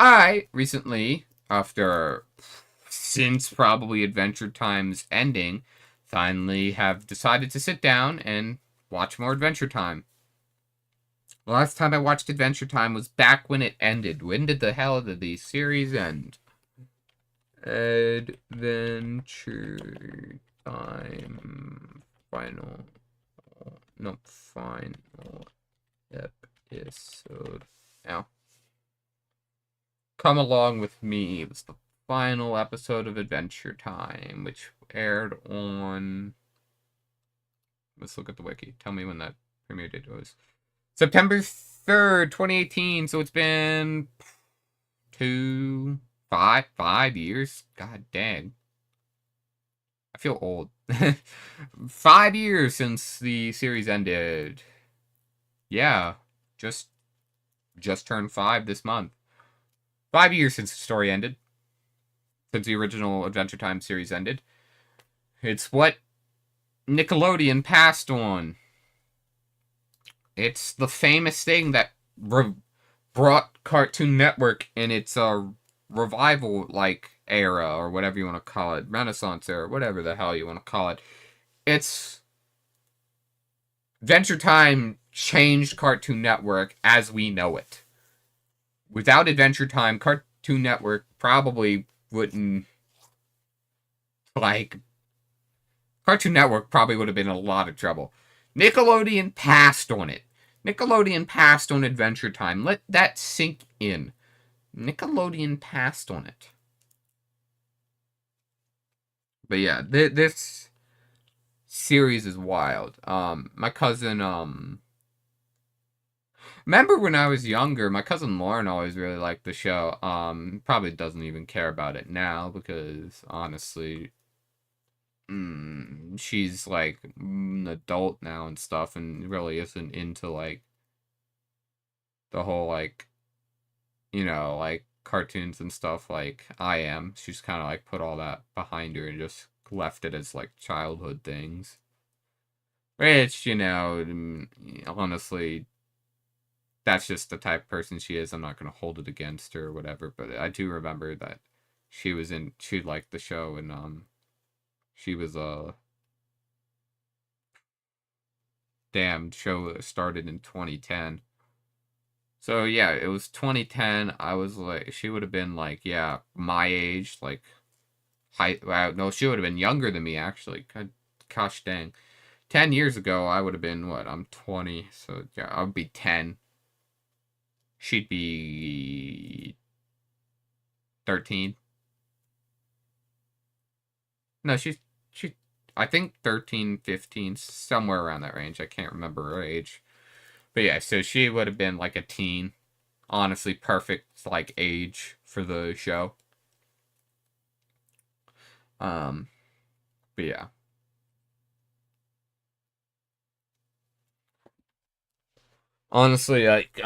I recently, since probably Adventure Time's ending, finally have decided to sit down and watch more Adventure Time. The last time I watched Adventure Time was back when it ended. When did the hell did the series end? Adventure Time final episode. Now, Come Along With Me was the final episode of Adventure Time, which aired on. Let's look at the wiki. Tell me when that premiere date was. September 3rd, 2018. So it's been 5 years. God dang. I feel old. 5 years since the series ended. Yeah, just turned 5 this month. 5 years since the story ended. Since the original Adventure Time series ended. It's what Nickelodeon passed on. It's the famous thing that brought Cartoon Network in its revival like era, or whatever you want to call it, Renaissance era, whatever the hell you want to call it. It's Adventure Time changed Cartoon Network as we know it. Without Adventure Time, Cartoon Network probably wouldn't, like, Cartoon Network probably would have been in a lot of trouble. Nickelodeon passed on it. Nickelodeon passed on Adventure Time. Let that sink in. Nickelodeon passed on it. But yeah, this series is wild. My cousin, remember when I was younger, my cousin Lauren always really liked the show. Probably doesn't even care about it now, because honestly, she's like an adult now and stuff, and really isn't into like the whole like, like cartoons and stuff like I am. She's kind of like put all that behind her and just left it as like childhood things. Which, honestly, that's just the type of person she is. I'm not going to hold it against her or whatever, but I do remember that she liked the show, and she was a damn show that started in 2010. So yeah, it was 2010. I was like, she would have been like, yeah, my age, like no, she would have been younger than me actually. God, gosh dang. 10 years ago, I would have been what? I'm 20, so yeah, I would be 10. She'd be 13. No, I think 13, 15, somewhere around that range. I can't remember her age. But yeah, so she would have been like a teen. Honestly, perfect like age for the show. Um, but yeah. Honestly, like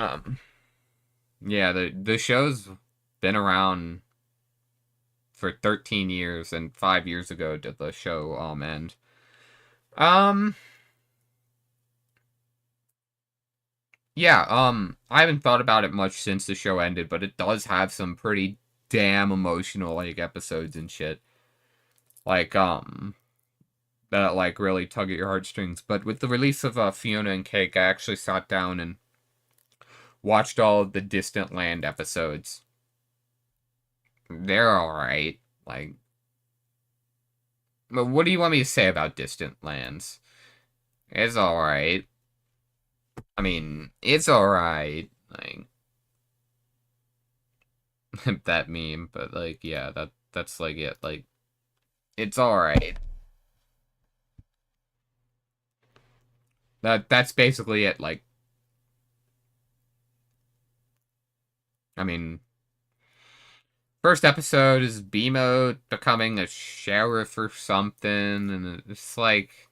yeah, the show's been around for 13 years, and 5 years ago did the show end. Um, yeah, I haven't thought about it much since the show ended, but it does have some pretty damn emotional like episodes and shit. Like that like really tug at your heartstrings. But with the release of Fiona and Cake, I actually sat down and watched all of the Distant Land episodes. They're alright. Like, but what do you want me to say about Distant Lands? It's alright. I mean, it's alright. Like that meme, but like yeah, that's like it. Like it's alright. That's basically it. Like I mean, first episode is BMO becoming a sheriff or something, and it's like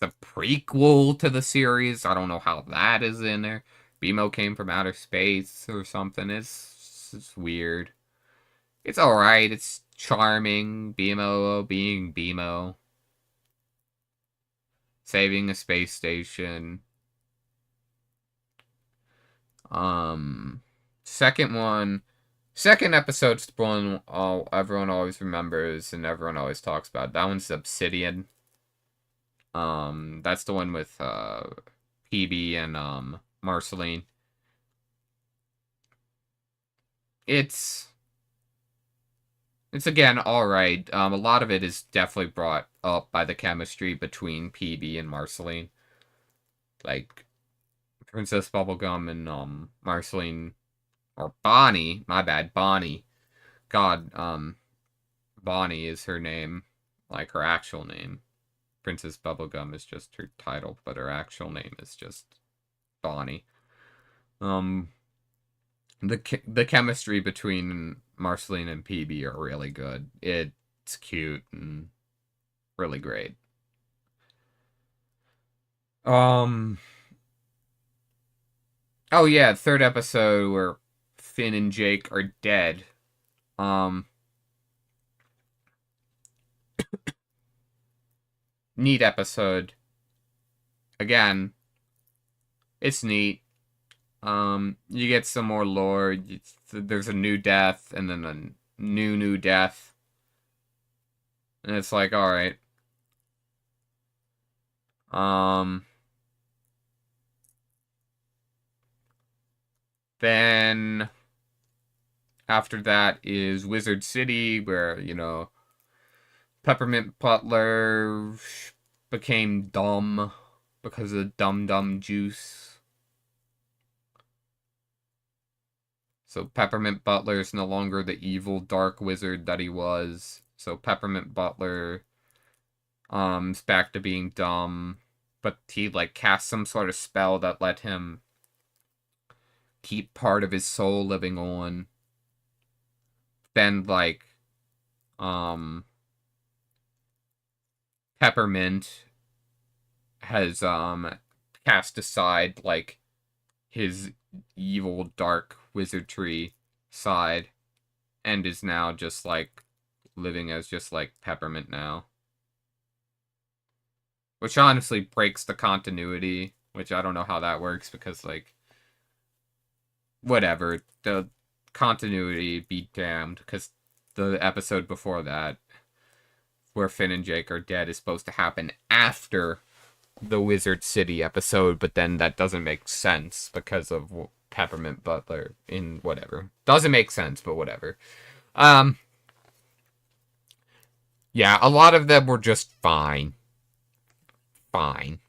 the prequel to the series. I don't know how that is in there. BMO came from outer space or something. It's weird. It's alright. It's charming. BMO being BMO. Saving a space station. Um, second one, second episode's the one everyone always remembers and everyone always talks about. That one's Obsidian. That's the one with PB and Marceline. It's again all right. A lot of it is definitely brought up by the chemistry between PB and Marceline. Like Princess Bubblegum and Marceline or Bonnie, my bad, Bonnie. God, Bonnie is her name, like her actual name. Princess Bubblegum is just her title, but her actual name is just Bonnie. Um, the chemistry between Marceline and PB are really good. It's cute and really great. Um, oh yeah, third episode where Finn and Jake are dead. Um, neat episode. Again, it's neat. You get some more lore. There's a new death, and then a new death, and it's like, all right. Um, then after that is Wizard City, where Peppermint Butler became dumb because of Dum Juice. So Peppermint Butler is no longer the evil dark wizard that he was. So Peppermint Butler is back to being dumb, but he like cast some sort of spell that let him keep part of his soul living on. Then like um Peppermint has cast aside like his evil dark wizardry side and is now just like living as just like Peppermint now. Which honestly breaks the continuity, which I don't know how that works because like whatever, the continuity be damned because the episode before that where Finn and Jake are dead is supposed to happen after the Wizard City episode, but then that doesn't make sense because of Peppermint Butler in whatever. Doesn't make sense, but whatever. Yeah, a lot of them were just fine. Fine.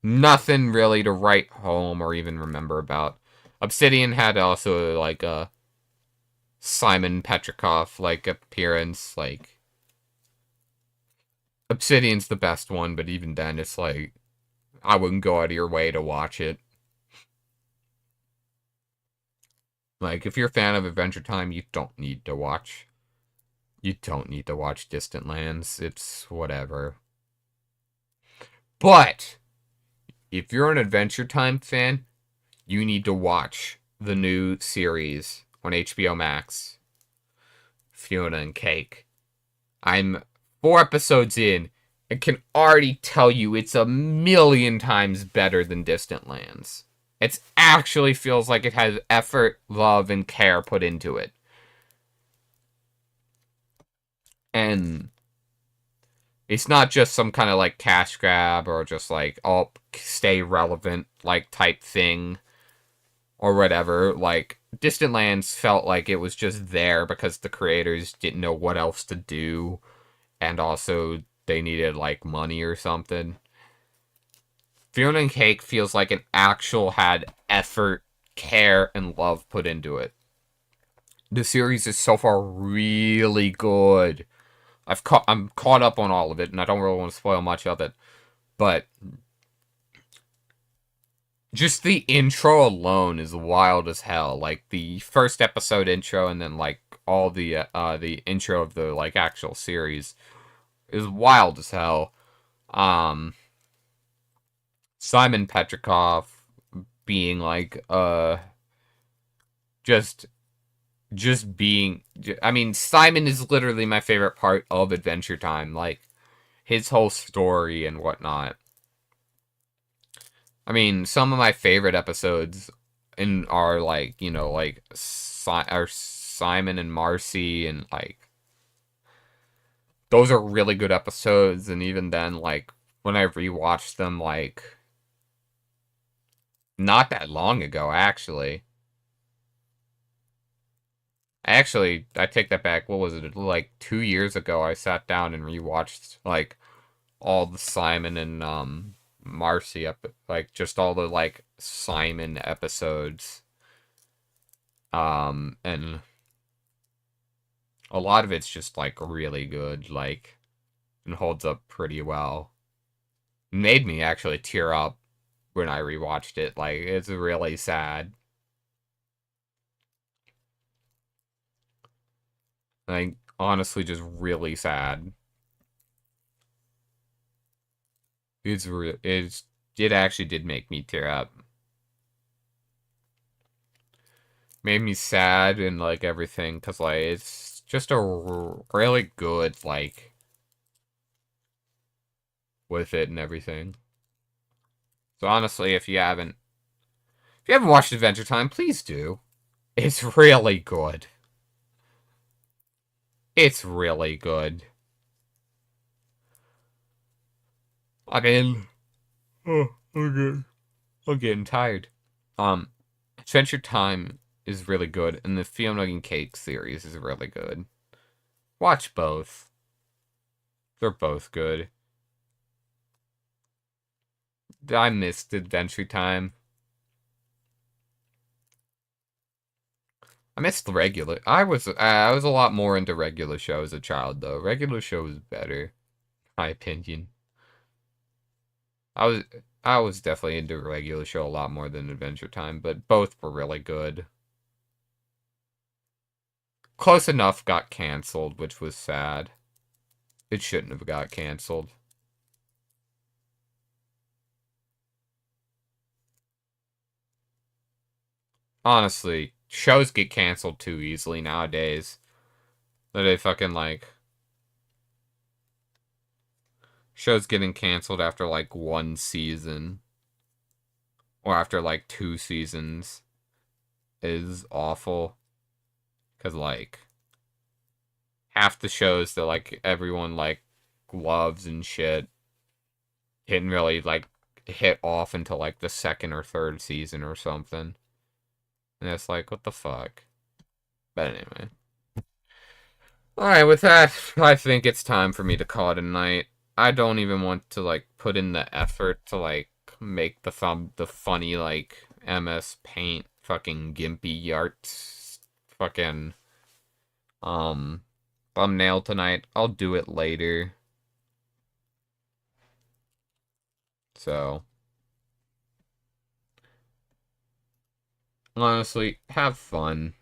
Nothing really to write home or even remember about. Obsidian had also like a Simon Petrikov like appearance. Like Obsidian's the best one, but even then it's like I wouldn't go out of your way to watch it. Like, if you're a fan of Adventure Time, you don't need to watch. You don't need to watch Distant Lands. It's whatever. But if you're an Adventure Time fan, you need to watch the new series on HBO Max, Fiona and Cake. I'm 4 episodes in and can already tell you it's a million times better than Distant Lands. It actually feels like it has effort, love, and care put into it. And it's not just some kind of like cash grab or just like, oh, stay relevant like type thing or whatever. Like, Distant Lands felt like it was just there because the creators didn't know what else to do, and also they needed like money or something. Fiona and Cake feels like an actual had effort, care, and love put into it. The series is so far really good. I'm caught up on all of it, and I don't really want to spoil much of it, but just the intro alone is wild as hell. Like the first episode intro, and then like all the intro of the like actual series is wild as hell. Simon Petrikov being like just being, I mean, Simon is literally my favorite part of Adventure Time, like his whole story and whatnot. I mean, some of my favorite episodes are like, you know, like are Simon and Marcy, and like those are really good episodes. And even then, like when I rewatched them, like not that long ago, actually. Actually, I take that back. What was it? Like 2 years ago, I sat down and rewatched like all the Simon and Marcy like just all the like Simon episodes. And a lot of it's just like really good, like, and holds up pretty well. Made me actually tear up when I rewatched it. Like, it's really sad. Like, honestly, just really sad. It actually did make me tear up. Made me sad and like everything, because like it's just a really good like with it and everything. So honestly, if you haven't watched Adventure Time, please do. It's really good. It's really good. I mean, oh, okay. I'm getting tired. Adventure Time is really good, and the Fiona and Cake series is really good. Watch both. They're both good. I missed Adventure Time. I missed the regular. I was a lot more into regular show as a child, though. Regular show was better, my opinion. I was I was definitely into regular show a lot more than Adventure Time, but both were really good. Close Enough got canceled, which was sad. It shouldn't have got canceled. Honestly, shows get canceled too easily nowadays. That they fucking like shows getting canceled after like 1 season or after like 2 seasons is awful. Cause like half the shows that like everyone like loves and shit didn't really like hit off until like the second or third season or something. And it's like, what the fuck? But anyway. Alright, with that, I think it's time for me to call it a night. I don't even want to like put in the effort to like make the funny like MS Paint fucking gimpy art fucking thumbnail tonight. I'll do it later. So honestly, have fun.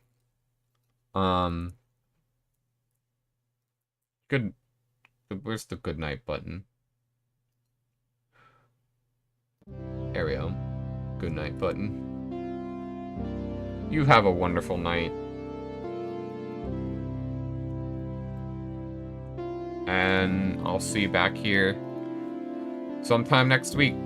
Good. Where's the good night button? There we go. Good night button. You have a wonderful night. And I'll see you back here sometime next week.